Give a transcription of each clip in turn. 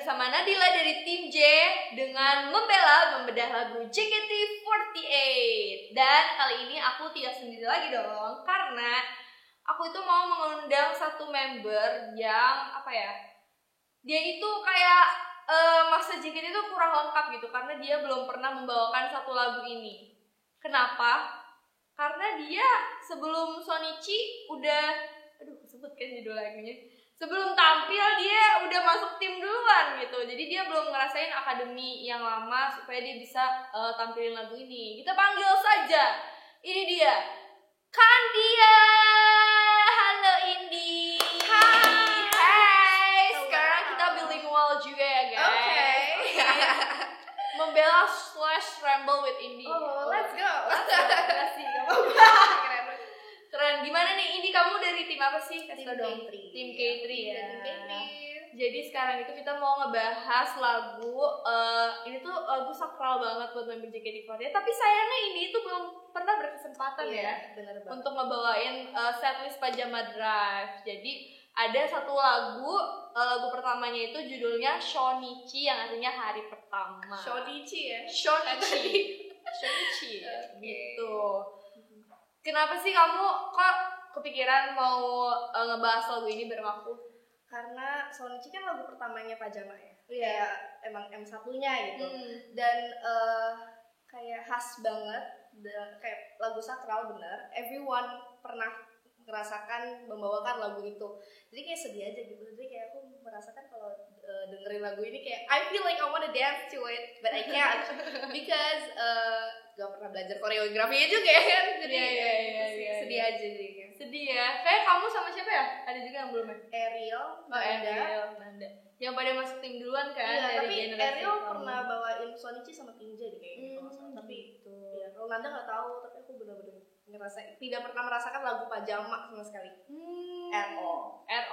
bersama Nadila dari tim J dengan membedah lagu JKT48. Dan kali ini aku tidak sendiri lagi dong, karena aku itu mau mengundang satu member yang dia itu kayak masa JKT itu kurang lengkap gitu, karena dia belum pernah membawakan satu lagu ini. Kenapa? Karena dia sebelum Shonichi udah kesebut kan judul lagunya. Sebelum tampil dia udah masuk tim duluan gitu. Jadi dia belum ngerasain akademi yang lama supaya dia bisa tampilin lagu ini. Kita panggil saja. Ini dia, Kandia. Halo Indi. Hai. Sekarang kita bilingual juga ya guys. Okay. Membela / ramble with Indi. Oh, let's go. Kasih kamu. Keren. Gimana nih Indi, kamu dari tim apa sih? Kasih tau dong. Tim K3 ya. Tim K3. Jadi sekarang itu kita mau ngebahas lagu ini tuh lagu sakral banget buat member JKT48. Tapi sayangnya ini tuh belum pernah berkesempatan bener banget. untuk ngebawain setlist Pajama Drive. Jadi ada satu lagu pertamanya itu judulnya Shonichi yang artinya hari pertama. Shonichi ya? Shonichi. Gitu. Kenapa sih kamu kok kepikiran mau ngebahas lagu ini bareng aku? Karena Shonichi kan lagu pertamanya Pajama ya. Iya. Emang M1-nya gitu. Dan kayak khas banget, kayak lagu sakral bener. Everyone pernah merasakan membawakan lagu itu. Jadi kayak sedih aja gitu. Jadi kayak aku merasakan kalau dengerin lagu ini kayak I feel like I wanna dance to it, but I can't because gak pernah belajar koreografinya juga ya kan. Jadi sedih aja jadinya. Sedih ya. Kayak kamu sama siapa ya? Ada juga yang belum ya? Ariel, Nanda. Yang pada masuk tim duluan kan? Iya, dari tapi generasi Ariel kamu. pernah bawain Shonichi sama King J deh kayaknya kalau nggak salah. Tapi gitu. ya kalau Nanda nggak tahu, tapi aku benar-benar tidak pernah merasakan lagu Pajama sama sekali. At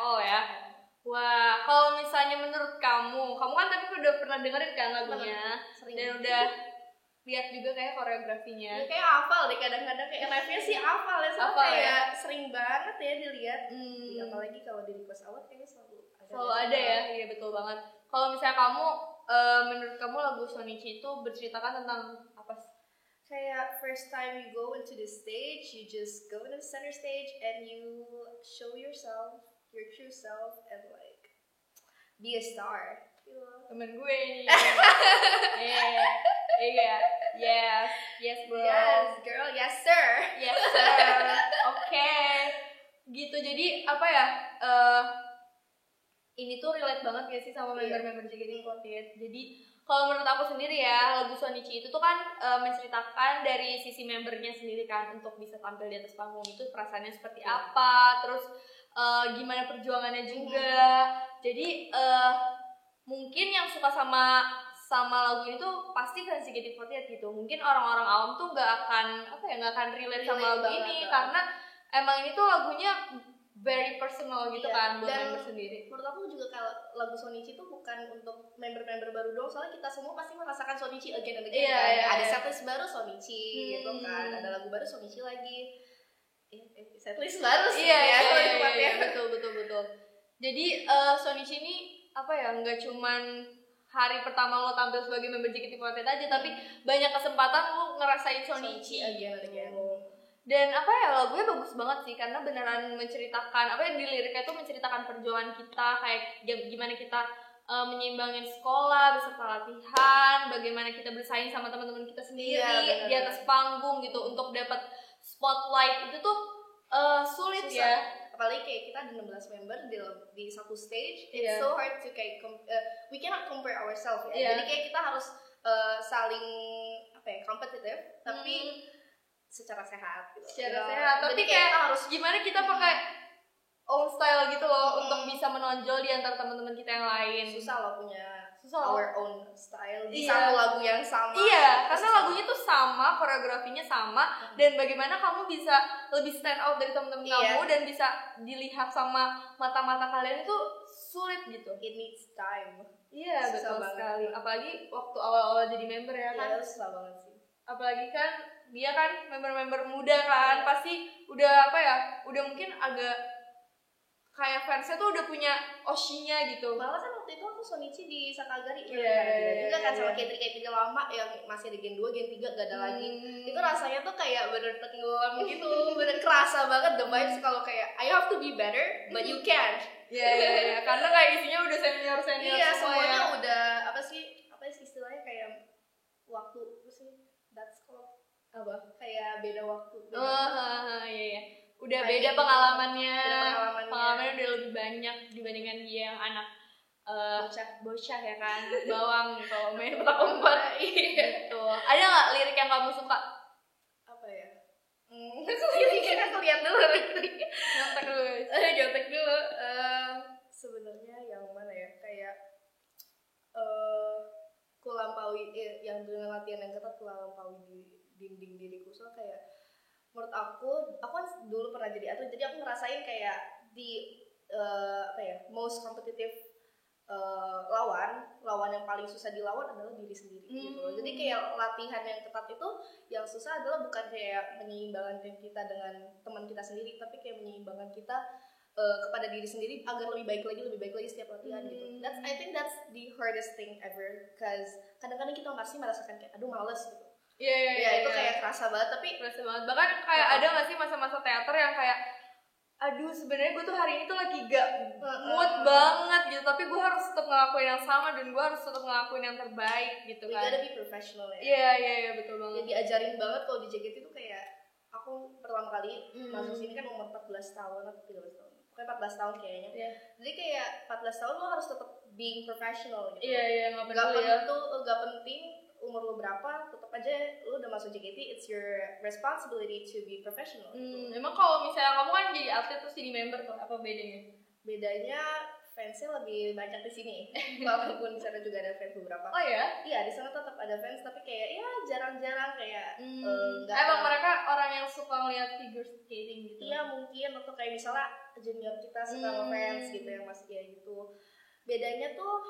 all ya. Wah, kalau misalnya menurut kamu kan tapi udah pernah dengerin kan lagunya? Sering. Dan udah lihat juga kayak koreografinya. Ya, kayak hafal deh kadang-kadang, kayak live-nya sih hafal ya, soalnya kayak sering banget ya dilihat. Apalagi kalau di request award kayaknya selalu ada ya. Iya betul banget. Kalau misalnya kamu menurut kamu lagu Shonichi itu berceritakan tentang apa sih? Kayak first time you go into the stage, you just go into the center stage and you show yourself, your true self, and like be a star. Temen gue ini. Yes bro. Yes girl, yes sir. Yes sir. Oke. Gitu, jadi ini tuh relate banget gak sih sama member-member JKT48. Jadi kalau menurut aku sendiri ya, lagu Shonichi itu tuh kan menceritakan dari sisi membernya sendiri kan, untuk bisa tampil di atas panggung itu perasaannya seperti apa, terus gimana perjuangannya juga. Jadi mungkin yang suka sama lagu ini tuh pasti fans JKT48 gitu. Mungkin orang-orang awam tuh nggak akan relate sama lagu ini karena emang ini tuh lagunya very personal gitu kan buat member sendiri. Menurut aku juga kalau lagu Shonichi itu bukan untuk member-member baru doang, soalnya kita semua pasti merasakan Shonichi again and again kan. Ada setlist baru Shonichi gitu kan, ada lagu baru Shonichi lagi. Setlist baru sih Betul. Jadi Shonichi ini nggak cuman hari pertama lo tampil sebagai member JKT48 aja, tapi banyak kesempatan lo ngerasain Shonichi again. Dan lagunya bagus banget sih, karena beneran menceritakan di liriknya itu menceritakan perjuangan kita, kayak gimana kita menyeimbangin sekolah beserta latihan, bagaimana kita bersaing sama teman-teman kita sendiri di atas panggung gitu untuk dapat spotlight. Itu tuh sulit. Susah. Ya. Apalagi kayak kita ada 16 member di satu stage, it's so hard to kayak we cannot compare ourselves ya. Jadi kayak kita harus saling kompetitif tapi secara sehat gitu. Tapi kayak kita harus gimana kita pakai own style gitu loh untuk bisa menonjol di antara teman-teman kita yang lain. Susah loh punya our own style di satu lagu yang sama. Karena lagunya tuh sama, koreografinya sama, dan bagaimana kamu bisa lebih stand out dari teman-teman kamu dan bisa dilihat sama mata-mata kalian itu sulit gitu. It needs time. Iya, betul sekali. Apalagi waktu awal-awal jadi member ya kan. Susah banget sih. Apalagi kan dia kan member-member muda kan, pasti udah udah mungkin agak kayak fansnya tuh udah punya Oshinya gitu. Malah kan waktu itu aku Shonichi di Sakagari juga kan sama K3 lama yang masih ada Gen 2, Gen 3 gak ada lagi. Itu rasanya tuh kayak bener tenggelam gitu, bener kerasa banget the vibes kalau kayak I have to be better but you can't. Iya, karena kayak isinya udah senior iya, semuanya udah apa sih istilahnya kayak waktu apa sih that's called apa kayak beda waktu. Iya. Udah beda pengalamannya udah lebih banyak dibandingkan dia yang anak bocah ya kan, bawang kalau main petak umpet gitu. Ada nggak lirik yang kamu suka? Apa ya? Liriknya aku lihat dulu. Nyontek dulu. Sebenarnya yang mana ya? Kayak kulampaui yang dengan latihan yang ketat kulampaui di dinding diriku. So kayak menurut aku kan dulu pernah jadi atlet, jadi aku ngerasain kayak di most competitive lawan yang paling susah dilawan adalah diri sendiri gitu. Jadi kayak latihan yang ketat itu yang susah adalah bukan kayak menyeimbangkan kita dengan teman kita sendiri, tapi kayak menyeimbangkan kita kepada diri sendiri agar lebih baik lagi setiap latihan gitu. I think that's the hardest thing ever, cause kadang-kadang kita masih merasakan kayak aduh males gitu. Iya, itu kayak kerasa banget. Bahkan kayak ada nggak sih masa-masa teater yang kayak aduh sebenarnya gue tuh hari ini tuh lagi gak mood banget gitu, tapi gue harus tetap ngelakuin yang sama dan gue harus tetap ngelakuin yang terbaik gitu kan. We gotta be professional ya. Iya betul banget. Ya diajarin banget kalau di JKT itu kayak aku pertama kali masuk sini kan umur 14 tahun atau 13 tahun. Pokoknya 14 tahun kayaknya. Jadi kayak 14 tahun lo harus tetap being professional gitu. Iya, gak penting umur lo berapa, tetap aja lo udah masuk JKT, it's your responsibility to be professional. Emang kalau misalnya kamu kan jadi atlet terus jadi member tuh, apa bedanya? Bedanya fansnya lebih banyak di sini. Walaupun di sana juga ada fans beberapa. Oh ya? Iya, di sana tetap ada fans, tapi kayak ya jarang-jarang kayak emang mereka orang yang suka ngeliat figure skating gitu. Iya, mungkin atau kayak misalnya junior kita suka ngefans gitu yang masih kayak gitu. Bedanya tuh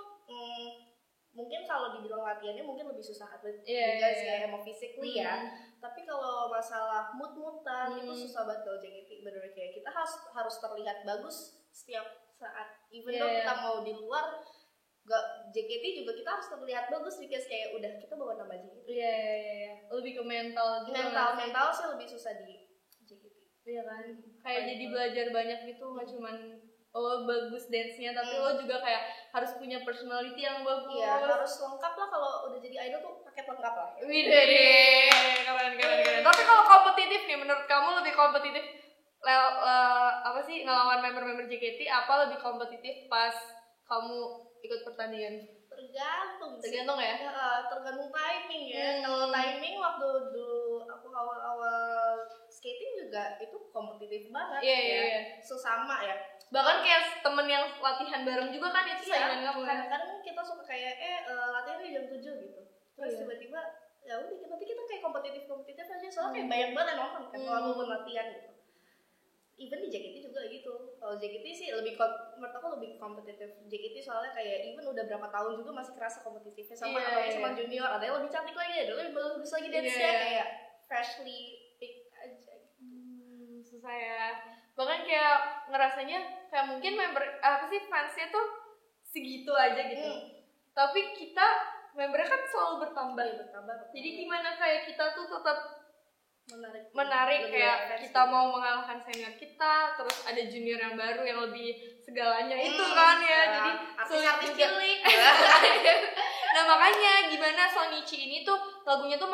mungkin kalau dibilang latihannya mungkin lebih susah atlet guys kayak emang physically ya. Tapi kalau masalah mood-moodan itu susah banget kalau JKT. Bener kayak kita harus terlihat bagus setiap saat. Even though kita mau di luar JKT juga kita harus terlihat bagus because kayak udah kita bawa nama JKT. Iya. Lebih ke mental juga. Mental sih lebih susah di JKT. Iya kan. Kayak jadi belajar banyak gitu, nggak cuman lo bagus dance-nya, tapi lo juga kayak harus punya personality yang bagus. Iya, harus lengkap lah kalau udah jadi idol tuh paket lengkap lah. Widih, keren. Tapi kalau kompetitif nih, menurut kamu lebih kompetitif ngelawan member-member JKT apa lebih kompetitif pas kamu ikut pertandingan? Tergantung ya? Tergantung timing ya. Kalau timing waktu dulu aku awal-awal skating juga itu kompetitif banget. Iya. Sesama ya. Bahkan kayak temen yang latihan bareng juga kan itu saingan kamu. Kadang-kadang kita suka kayak latihannya jam 7 gitu. Terus tiba-tiba ya udah kita kayak kompetitif aja soalnya kayak banyak banget yang nonton kan kalau aku latihan gitu. Even di JKT juga gitu. Kalau JKT sih menurut aku lebih kompetitif. JKT soalnya kayak even udah berapa tahun juga masih kerasa kompetitifnya sama sama junior. Ada yang lebih cantik lagi, ada yang lebih bagus lagi dance-nya kayak freshly picked aja gitu. Susah ya. Bahkan kayak ngerasanya kayak mungkin fansnya tuh segitu aja gitu. Tapi kita membernya kan selalu bertambah. Jadi gimana kayak kita tuh tetap menarik kayak kita mau mengalahkan senior kita, terus ada junior yang baru yang lebih segalanya itu kan ya. Jadi artis cilik. Nah makanya gimana Shonichi ini tuh lagunya tuh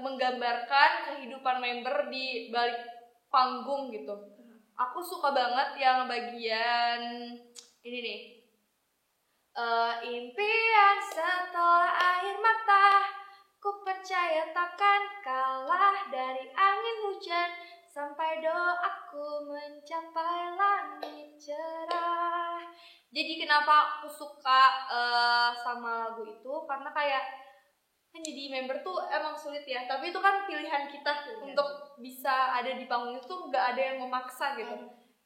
menggambarkan kehidupan member di balik panggung gitu. Aku suka banget yang bagian ini nih. Impian setelah air mata, ku percaya takkan kalah dari angin hujan, sampai doaku mencapai langit cerah. Jadi kenapa aku suka sama lagu itu, karena kayak kan jadi member tuh emang sulit ya, tapi itu kan pilihan kita untuk bisa ada di panggung itu, nggak ada yang memaksa gitu.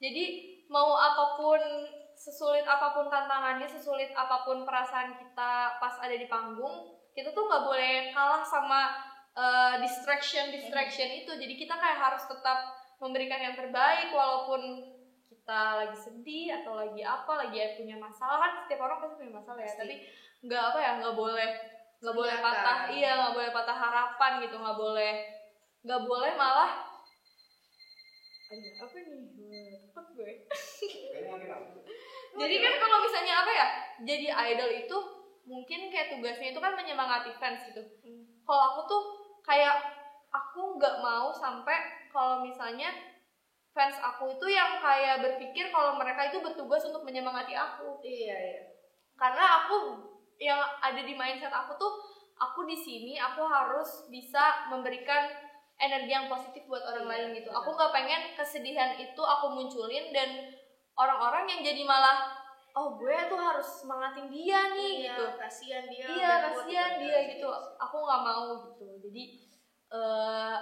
Jadi mau apapun, sesulit apapun tantangannya, sesulit apapun perasaan kita pas ada di panggung, kita tuh nggak boleh kalah sama distraction itu. Jadi kita kayak harus tetap memberikan yang terbaik walaupun kita lagi sedih atau lagi apa, lagi punya masalah, kan setiap orang pasti punya masalah ya, Pasti. tapi nggak boleh patah, nggak boleh patah harapan gitu, nggak boleh malah apa nih gue jadi kan kalau misalnya apa ya, jadi idol itu mungkin kayak tugasnya itu kan menyemangati fans gitu. Kalau aku tuh kayak aku nggak mau sampai kalau misalnya fans aku itu yang kayak berpikir kalau mereka itu bertugas untuk menyemangati aku. Iya. Karena aku yang ada di mindset aku tuh, aku di sini aku harus bisa memberikan energi yang positif buat orang lain gitu. Aku nggak pengen kesedihan itu aku munculin dan orang-orang yang jadi malah oh gue tuh harus semangatin dia nih gitu. Kasihan dia. Kasihan dia gitu. Aku nggak mau gitu. Jadi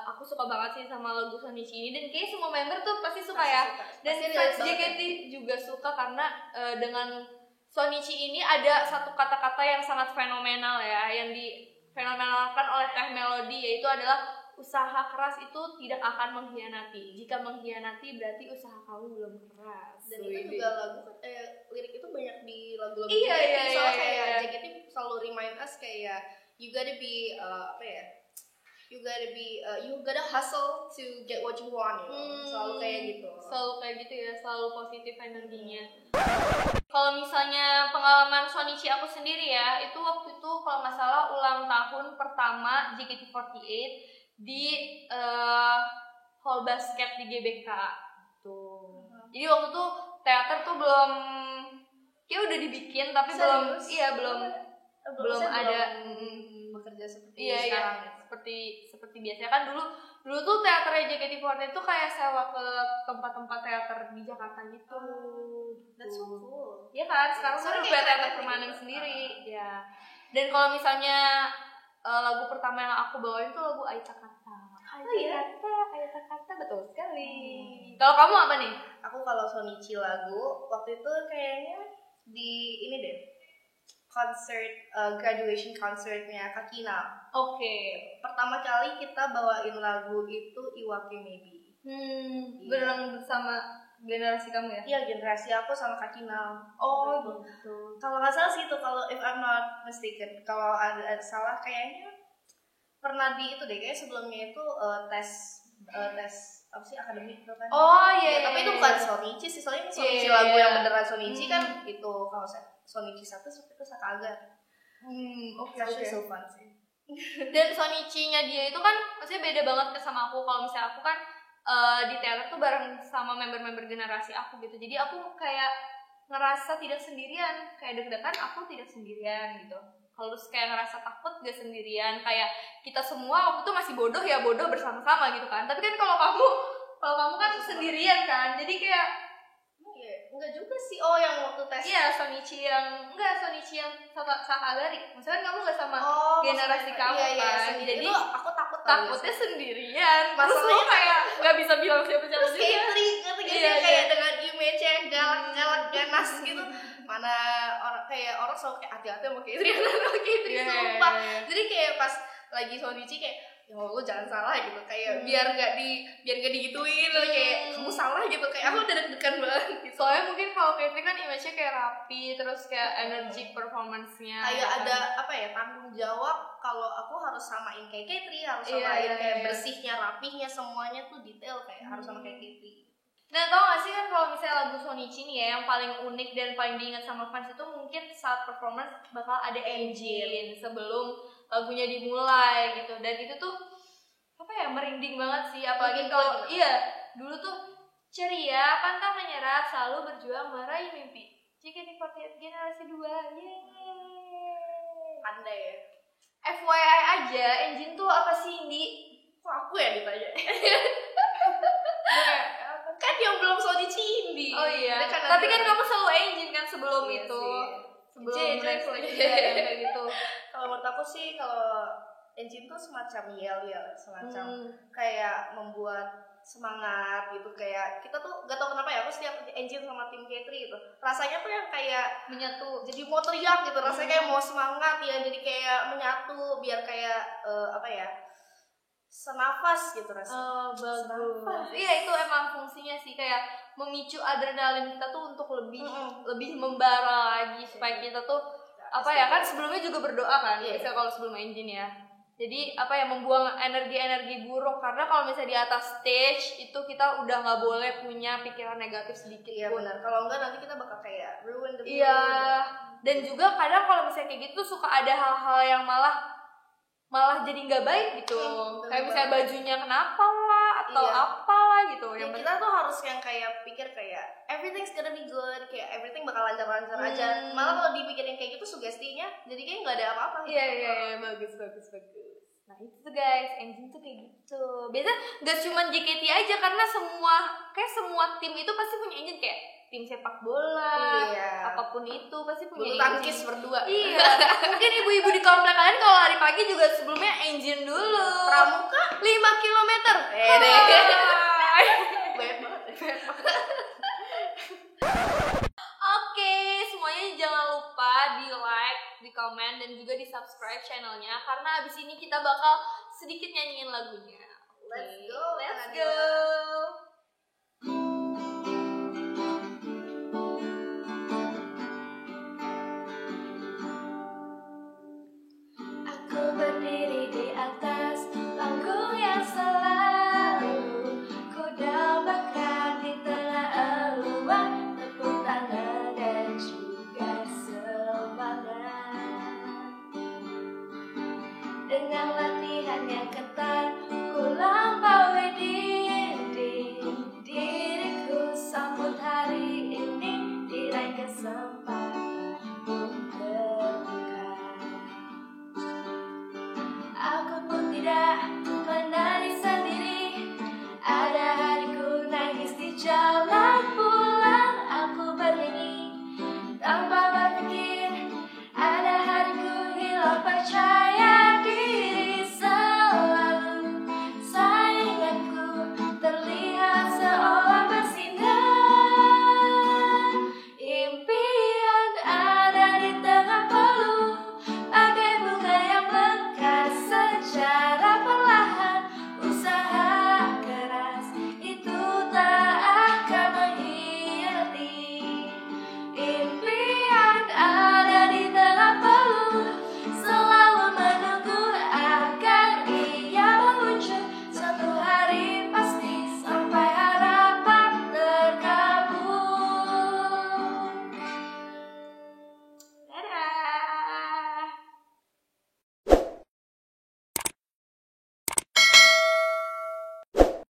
aku suka banget sih sama lagu Shonichi ini, dan kayaknya semua member tuh pasti suka ya. Dan fans JKT juga suka karena dengan Shonichi ini ada satu kata-kata yang sangat fenomenal ya, yang difenomenalkan oleh Teh Melody, yaitu adalah usaha keras itu tidak akan mengkhianati. Jika mengkhianati berarti usaha kamu belum keras. Dan itu juga lagu lirik itu banyak di lagu-lagu JKT. Soalnya kayak JKT selalu remind us kayak you gotta be you gotta hustle to get what you want, you know? Selalu kayak gitu ya, selalu positif energinya. Kalau misalnya pengalaman Shonichi aku sendiri ya, itu waktu itu kalau nggak salah ulang tahun pertama JKT48 di hall basket di GBK tuh. Jadi waktu itu teater tuh belum, kayak udah dibikin tapi belum ada bekerja seperti sekarang. Seperti biasanya kan dulu tuh teaternya JKT48 itu kayak sewa ke tempat-tempat teater di Jakarta gitu. That's so cool. Iya kan, sekarang kan udah punya teater permanen sendiri. Ya. Dan kalau misalnya lagu pertama yang aku bawain tuh lagu Aita Kata. Aita Kata betul sekali. Kalau kamu apa nih? Aku kalau Shonichi lagu waktu itu kayaknya di ini deh, graduation concertnya Kakina. Oke. Pertama kali kita bawain lagu itu Iwake Maybe. Bareng bersama generasi kamu ya? Iya, generasi aku sama Kakina. Oh gitu. Kalau nggak salah sih itu, kalau if I'm not mistaken, kalau ada salah kayaknya pernah di itu deh, kayak sebelumnya itu tes apa sih, akademik itu kan. Oh iya. Tapi itu bukan Shonichi sih, soalnya Shonichi lagu yang beneran Shonichi kan itu, kalau Shonichi 1 itu Sakaga. Oke. So fun sih. Dan Shonichi-nya dia itu kan maksudnya beda banget sama aku. Kalau misalnya aku kan di teater tuh bareng sama member-member generasi aku gitu. Jadi aku kayak ngerasa tidak sendirian, kayak deg-degan aku tidak sendirian gitu. Kalau kayak ngerasa takut gak sendirian, kayak kita semua waktu itu masih bodoh bersama-sama gitu kan. Tapi kan kalau kamu kan sendirian kan, jadi kayak enggak juga sih. Oh, yang waktu tes. Iya, Shonichi yang sama Sakagari. Maksudnya kamu enggak sama generasi kamu kan. Jadi itu aku takutnya sendirian. Masalahnya kayak enggak bisa bilang siapa-siapa juga. Kayak dengan image yang galak-galak ganas gitu. Mana orang selalu kayak hati-hati sama K3 sumpah. Jadi kayak pas lagi Shonichi kayak ya lu jangan salah gitu, kayak biar gak digituin kayak kamu salah gitu, kayak aku udah deg-degan banget gitu. Soalnya mungkin kalau K3 kan image-nya kayak rapi, terus kayak energy performance-nya kayak ada apa ya, tanggung jawab kalau aku harus samain kayak K3, harus samain kayak bersihnya, rapihnya, semuanya tuh detail kayak harus sama kayak K3. Nah, tau gak sih kan kalau misalnya lagu Shonichi nih ya, yang paling unik dan paling diingat sama fans itu mungkin saat performance bakal ada engine sebelum lagunya dimulai gitu. Dan itu tuh apa ya, merinding banget sih, apalagi kalau dulu tuh ceria, pantang menyerah, selalu berjuang meraih mimpi. JKT48 generasi 2. Yeay. Pandai ya. FYI aja, engine tuh apa sih, Indi? Kok aku ya ditanya? Kan yang belum Shonichi Indi. Oh iya. Tapi kan kamu selalu engine kan sebelum itu. Sebelum kayak gitu. Kalau menurut aku sih, kalau engine tuh semacam yel-yel, semacam kayak membuat semangat gitu. Kayak kita tuh gak tau kenapa ya, aku setiap engine sama tim K3 gitu rasanya tuh yang kayak menyatu, jadi mau teriak gitu, rasanya kayak mau semangat ya, jadi kayak menyatu biar kayak apa ya, senafas gitu rasanya. Bagus. Iya, itu emang fungsinya sih, kayak memicu adrenalin kita tuh untuk lebih membara lagi supaya kita tuh kan sebelumnya juga berdoa kan, biasanya kalau sebelum engine ya. Jadi membuang energi-energi buruk, karena kalau misalnya di atas stage itu kita udah nggak boleh punya pikiran negatif sedikit. Iya benar. Kalau enggak nanti kita bakal kayak ruin the mood. Iya. Dan juga kadang kalau misalnya kayak gitu suka ada hal-hal yang malah jadi nggak baik gitu. Kayak misalnya bajunya kenapa lah atau apalah gitu. Yang kita tuh harus yang kayak pikir kayak everything's gonna be good, kayak everything bakal lancar-lancar aja. Malah kalau dipikirin kayak gitu sugestinya jadi kayak nggak ada apa-apa. Iya, bagus. Nah itu tuh guys, engine tuh kayak gitu. Biasanya nggak cuma JKT aja, karena semua tim itu pasti punya engine, kayak tim sepak bola, apapun itu pasti punya engine. Tangkis berdua. Iya. Mungkin ibu-ibu di komplek kalian kalau lari pagi juga sebelumnya engine dulu. Pramuka 5 km. Oke, semuanya jangan lupa di like, di komen, dan juga di subscribe channelnya, karena abis ini kita bakal sedikit nyanyiin lagunya. Let's go.